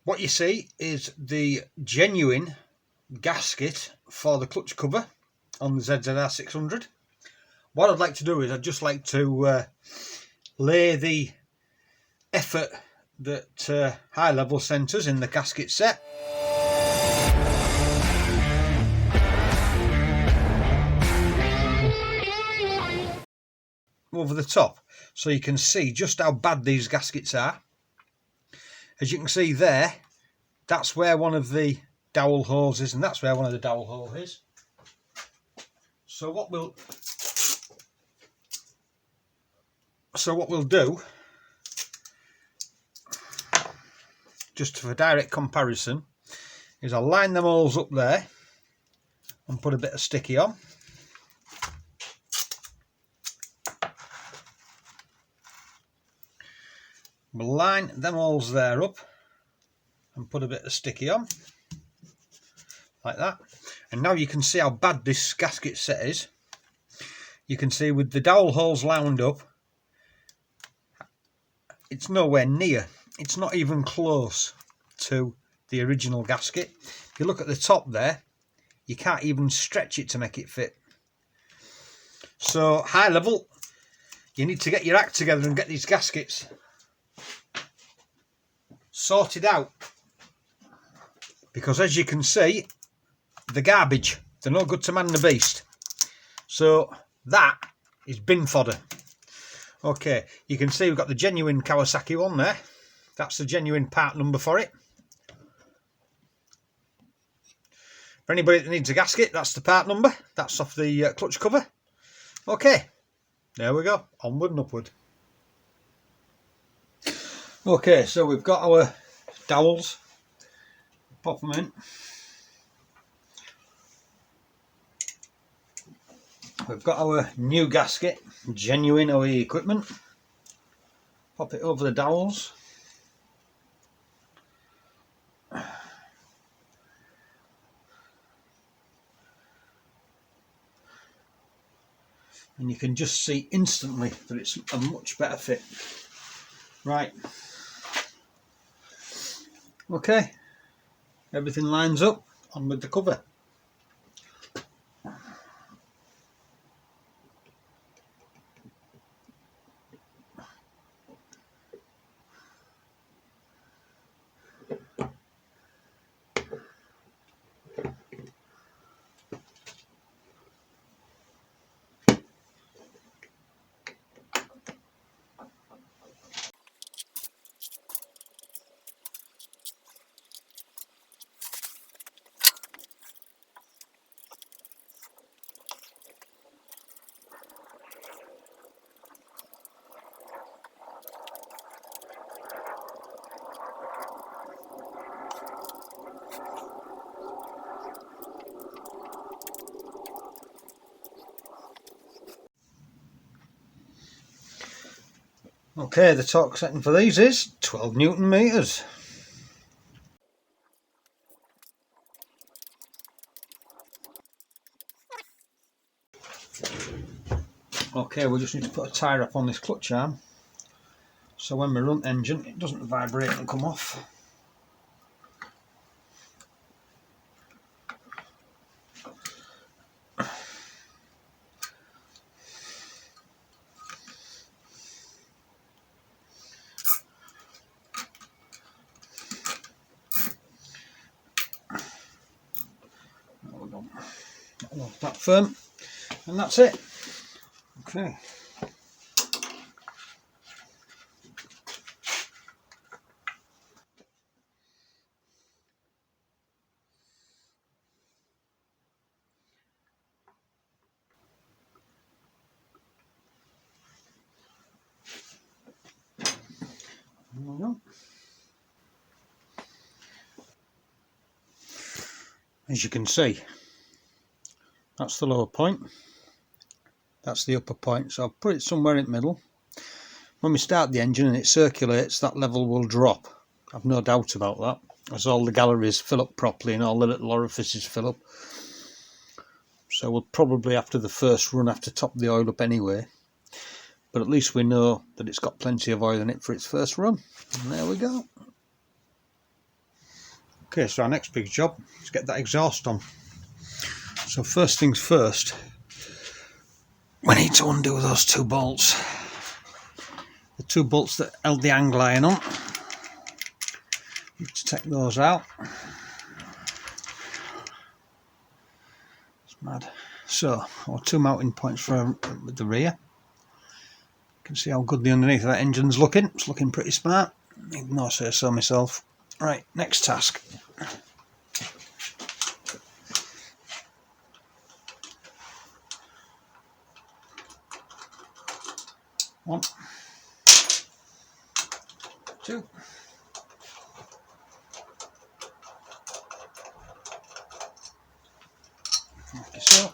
What you see is the genuine gasket for the clutch cover on the ZZR600. What I'd like to do is I'd just like to lay the effort that High Level sent us in the gasket set. Over the top, so you can see just how bad these gaskets are. As you can see there, that's where one of the dowel holes is, and that's where one of the dowel holes is. So what we'll do, just for direct comparison, is I'll line them holes up there and put a bit of sticky on. We'll line them holes there up and put a bit of sticky on, like that. And now you can see how bad this gasket set is. You can see with the dowel holes lined up, it's nowhere near, it's not even close to the original gasket. If you look at the top there, you can't even stretch it to make it fit. So High Level, you need to get your act together and get these gaskets sorted out, because as you can see, they're garbage. They're no good to man the beast. So that is bin fodder. Okay, you can see we've got the genuine Kawasaki one there. That's the genuine part number for it. For anybody that needs a gasket, that's the part number. That's off the clutch cover. Okay, there we go, onward and upward. Okay, so we've got our dowels, pop them in. We've got our new gasket, genuine OE equipment. Pop it over the dowels. And you can just see instantly that it's a much better fit. Right. Okay, everything lines up, on with the cover. Okay, the torque setting for these is 12 Newton meters. Okay, we just need to put a tie wrap on this clutch arm, so when we run the engine it doesn't vibrate and come off. That firm, and that's it. Okay. There we go. As you can see, that's the lower point, that's the upper point, so I'll put it somewhere in the middle. When we start the engine and it circulates, that level will drop. I've no doubt about that, as all the galleries fill up properly and all the little orifices fill up. So we'll probably, after the first run, have to top the oil up anyway. But at least we know that it's got plenty of oil in it for its first run. And there we go. Okay, so our next big job is get that exhaust on. So first things first, we need to undo those two bolts. The two bolts that held the angle iron on. Need to take those out. It's mad. So, our two mounting points for the rear. You can see how good the underneath of that engine's looking. It's looking pretty smart. Even though I say so myself. Right, next task. One, two. Like so.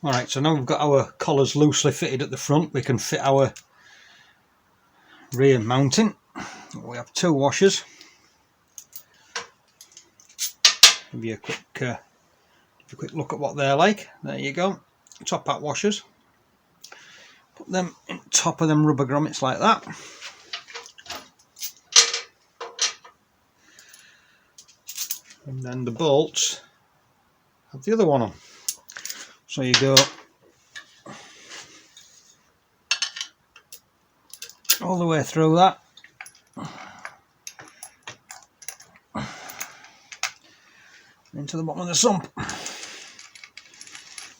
Alright, so now we've got our collars loosely fitted at the front, we can fit our rear mounting. We have two washers. Give you a quick look at what they're like. There you go, top hat washers. Put them in top of them rubber grommets like that. And then the bolts have the other one on. So you go all the way through that. Into the bottom of the sump.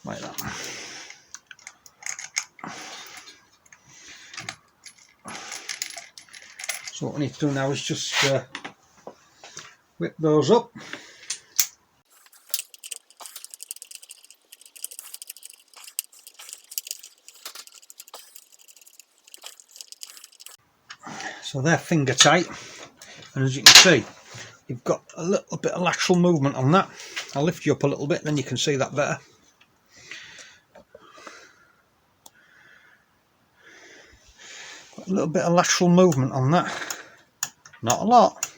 Like that. So what we need to do now is just whip those up. So they're finger tight, and as you can see, you've got a little bit of lateral movement on that. I'll lift you up a little bit, then you can see that better. Got a little bit of lateral movement on that. Not a lot,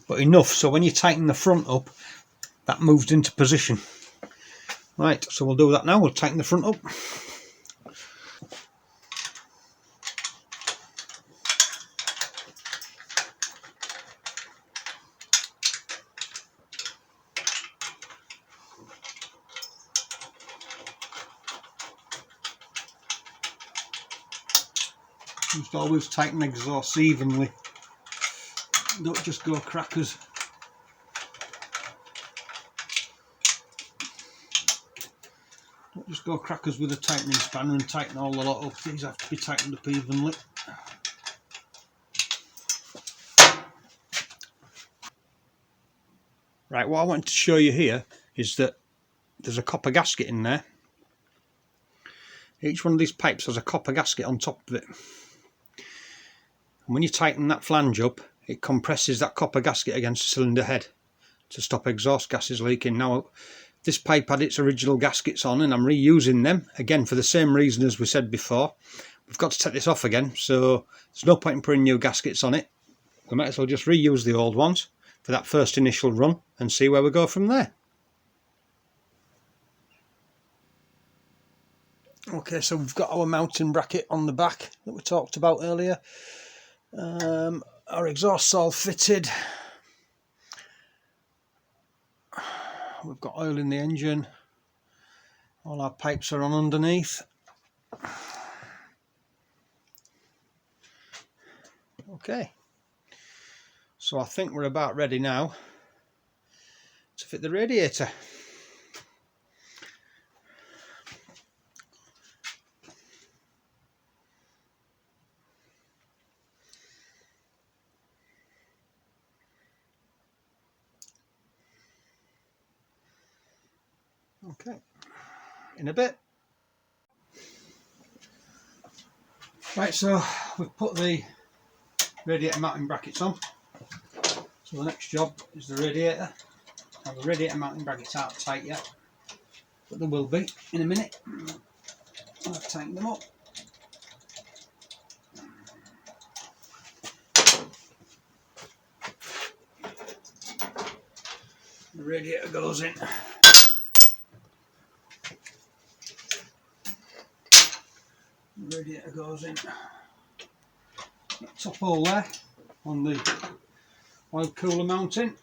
but enough so when you tighten the front up, that moves into position. Right, so we'll do that now. We'll tighten the front up. Just always tighten the exhaust evenly. Don't just go crackers. Don't just go crackers with a tightening spanner and tighten all the lot up. These have to be tightened up evenly. Right, what I wanted to show you here is that there's a copper gasket in there. Each one of these pipes has a copper gasket on top of it. And when you tighten that flange up, it compresses that copper gasket against the cylinder head to stop exhaust gases leaking. Now, this pipe had its original gaskets on and I'm reusing them, again for the same reason as we said before. We've got to take this off again, so there's no point in putting new gaskets on it. We might as well just reuse the old ones for that first initial run and see where we go from there. Okay, so we've got our mounting bracket on the back that we talked about earlier. Our exhaust's all fitted. We've got oil in the engine. All our pipes are on underneath. Okay, so I think we're about ready now to fit the radiator. Okay, in a bit. Right, so we've put the radiator mounting brackets on. So the next job is the radiator. Now the radiator mounting brackets aren't tight yet, but they will be in a minute. I'll tighten them up. The radiator goes in. The radiator goes in that top hole there on the oil cooler mounting.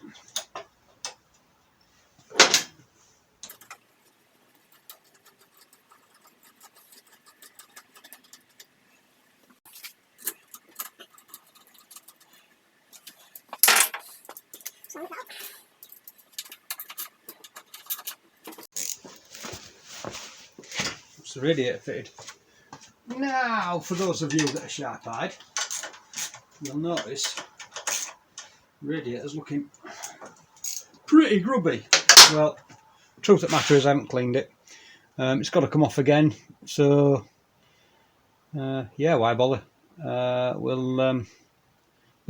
That's the radiator fitted. Now, for those of you that are sharp-eyed, you'll notice the radiator's looking pretty grubby. Well, truth of the matter is I haven't cleaned it. It's got to come off again, so yeah, why bother? We'll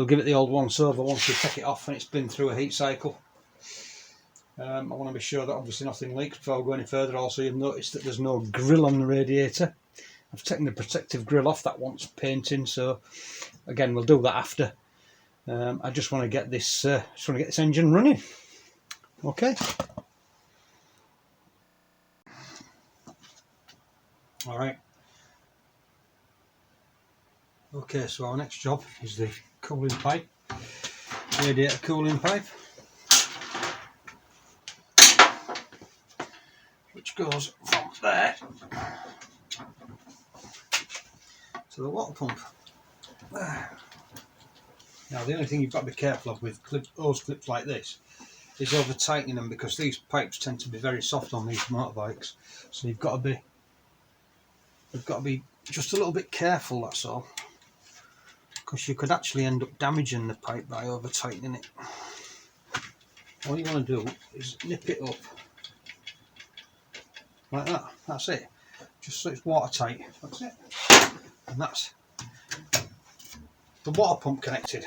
give it the old once over once we take it off and it's been through a heat cycle. I want to be sure that obviously nothing leaks before we go any further. Also, you'll notice that there's no grill on the radiator. I've taken the protective grill off, that wants painting, so again we'll do that after. I just want to get this engine running. Okay. All right. Okay, so our next job is the cooling pipe, radiator cooling pipe, which goes from there to the water pump. Now the only thing you've got to be careful of with hose clips like this is over tightening them, because these pipes tend to be very soft on these motorbikes, so you've got to be just a little bit careful, that's all, because you could actually end up damaging the pipe by over tightening it. All you want to do is nip it up like that, that's it, just so it's watertight, that's it, and that's the water pump connected.